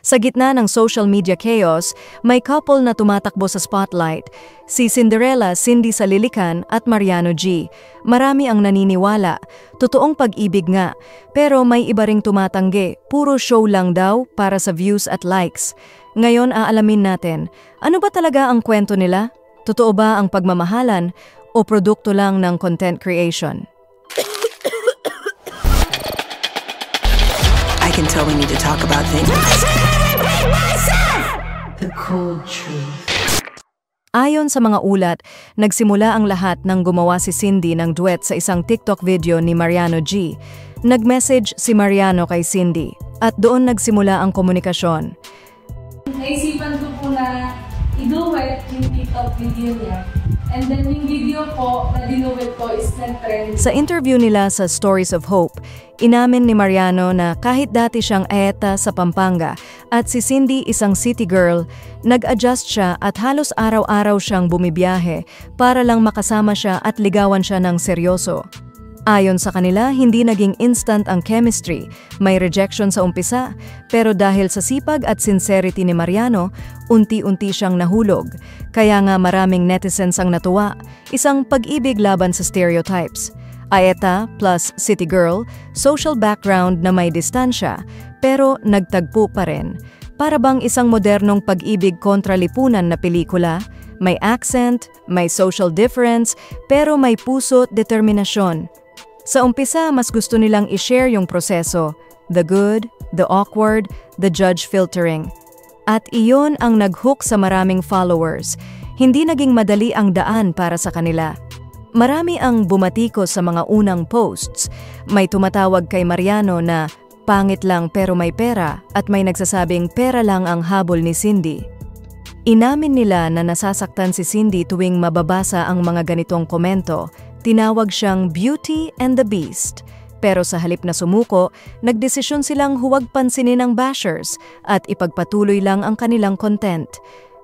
Sa gitna ng social media chaos, may couple na tumatakbo sa spotlight, si Cinderella Cindy Salilican at Mariano G. Marami ang naniniwala, totoong pag-ibig nga, pero may iba ring tumatanggi, puro show lang daw para sa views at likes. Ngayon aalamin natin, ano ba talaga ang kwento nila? Totoo ba ang pagmamahalan o produkto lang ng content creation? I can tell we need to talk about things. The cold truth. Ayon sa mga ulat, nagsimula ang lahat nang gumawa si Cindy ng duet sa isang TikTok video ni Mariano G. Nag-message si Mariano kay Cindy at doon nagsimula ang komunikasyon. Naisipan ko po na i-duet yung TikTok video niya. And then yung video po na dinuet ko is nag-trend. Sa interview nila sa Stories of Hope, inamin ni Mariano na kahit dati siyang aeta sa Pampanga at si Cindy isang city girl, nag-adjust siya at halos araw-araw siyang bumibiyahe para lang makasama siya at ligawan siya ng seryoso. Ayon sa kanila, hindi naging instant ang chemistry, may rejection sa umpisa, pero dahil sa sipag at sincerity ni Mariano, unti-unti siyang nahulog. Kaya nga maraming netizens ang natuwa, isang pag-ibig laban sa stereotypes. Aeta plus city girl, social background na may distansya, pero nagtagpo pa rin. Para bang isang modernong pag-ibig kontra lipunan na pelikula, may accent, may social difference, pero may puso at determinasyon. Sa umpisa, mas gusto nilang i-share yung proseso, the good, the awkward, the judge filtering. At iyon ang nag-hook sa maraming followers. Hindi naging madali ang daan para sa kanila. Marami ang bumatikos sa mga unang posts. May tumatawag kay Mariano na pangit lang pero may pera at may nagsasabing pera lang ang habol ni Cindy. Inamin nila na nasasaktan si Cindy tuwing mababasa ang mga ganitong komento. Tinawag siyang Beauty and the Beast. Pero sa halip na sumuko, nagdesisyon silang huwag pansinin ang bashers at ipagpatuloy lang ang kanilang content.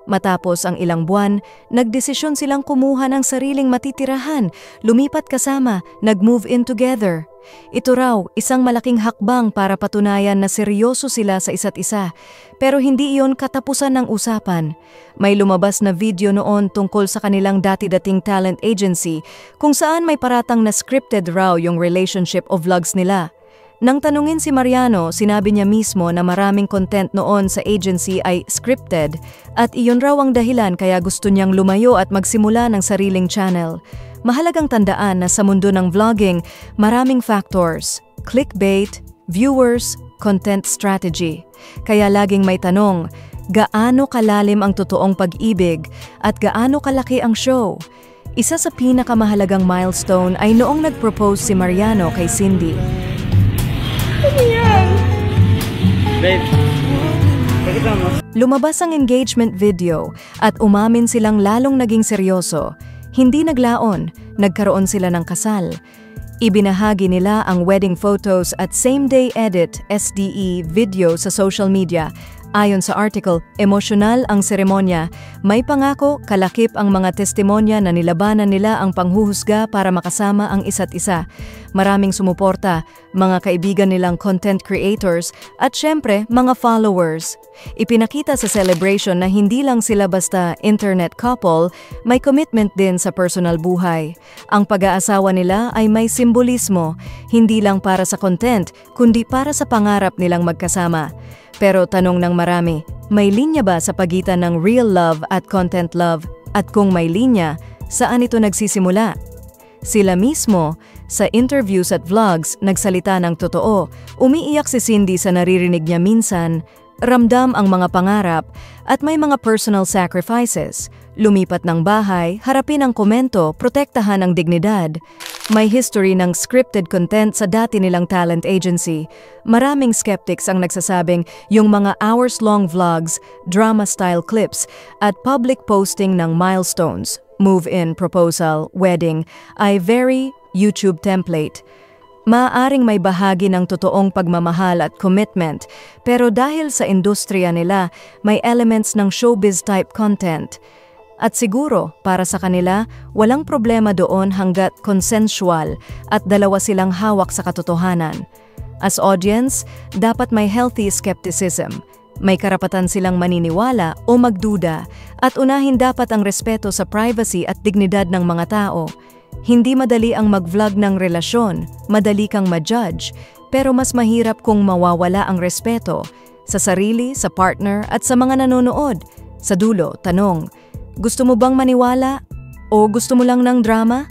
Matapos ang ilang buwan, nagdesisyon silang kumuha ng sariling matitirahan, lumipat kasama, nag-move in together. Ito raw, isang malaking hakbang para patunayan na seryoso sila sa isa't isa. Pero hindi iyon katapusan ng usapan. May lumabas na video noon tungkol sa kanilang dati-dating talent agency kung saan may paratang na scripted raw yung relationship o vlogs nila. Nang tanungin si Mariano, sinabi niya mismo na maraming content noon sa agency ay scripted at iyon raw ang dahilan kaya gusto niyang lumayo at magsimula ng sariling channel. Mahalagang tandaan na sa mundo ng vlogging, maraming factors, clickbait, viewers, content strategy. Kaya laging may tanong, gaano kalalim ang totoong pag-ibig at gaano kalaki ang show? Isa sa pinakamahalagang milestone ay noong nag-propose si Mariano kay Cindy. Lumabas ang engagement video at umamin silang lalong naging seryoso. Hindi naglaon, nagkaroon sila ng kasal. Ibinahagi nila ang wedding photos at same-day edit SDE video sa social media. Ayon sa article, emosyonal ang seremonya. May pangako, kalakip ang mga testimonya na nilabanan nila ang panghuhusga para makasama ang isa't isa. Maraming sumuporta, mga kaibigan nilang content creators at syempre mga followers. Ipinakita sa celebration na hindi lang sila basta internet couple, may commitment din sa personal buhay. Ang pag-aasawa nila ay may simbolismo, hindi lang para sa content, kundi para sa pangarap nilang magkasama. Pero tanong ng marami, may linya ba sa pagitan ng real love at content love? At kung may linya, saan ito nagsisimula? Sila mismo, sa interviews at vlogs, nagsalita ng totoo. Umiiyak si Cindy sa naririnig niya minsan, ramdam ang mga pangarap, at may mga personal sacrifices. Lumipat ng bahay, harapin ang komento, protektahan ang dignidad. May history ng scripted content sa dati nilang talent agency. Maraming skeptics ang nagsasabing yung mga hours-long vlogs, drama-style clips, at public posting ng milestones, move-in, proposal, wedding, ay very YouTube template. Maaaring may bahagi ng totoong pagmamahal at commitment, pero dahil sa industriya nila, may elements ng showbiz-type content. At siguro, para sa kanila, walang problema doon hanggat consensual at dalawa silang hawak sa katotohanan. As audience, dapat may healthy skepticism. May karapatan silang maniniwala o magduda at unahin dapat ang respeto sa privacy at dignidad ng mga tao. Hindi madali ang mag-vlog ng relasyon, madali kang ma-judge, pero mas mahirap kung mawawala ang respeto sa sarili, sa partner at sa mga nanonood. Sa dulo, tanong, gusto mo bang maniwala o gusto mo lang ng drama?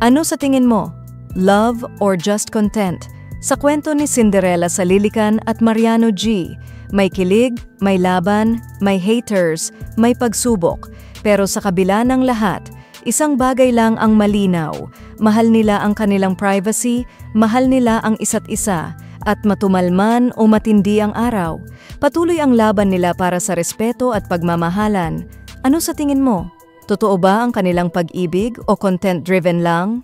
Ano sa tingin mo? Love or just content? Sa kwento ni Cinderella sa Lilican at Mariano G, may kilig, may laban, may haters, may pagsubok. Pero sa kabila ng lahat, isang bagay lang ang malinaw. Mahal nila ang kanilang privacy, mahal nila ang isa't isa, at matumalman o matindi ang araw. Patuloy ang laban nila para sa respeto at pagmamahalan. Ano sa tingin mo? Totoo ba ang kanilang pag-ibig o content-driven lang?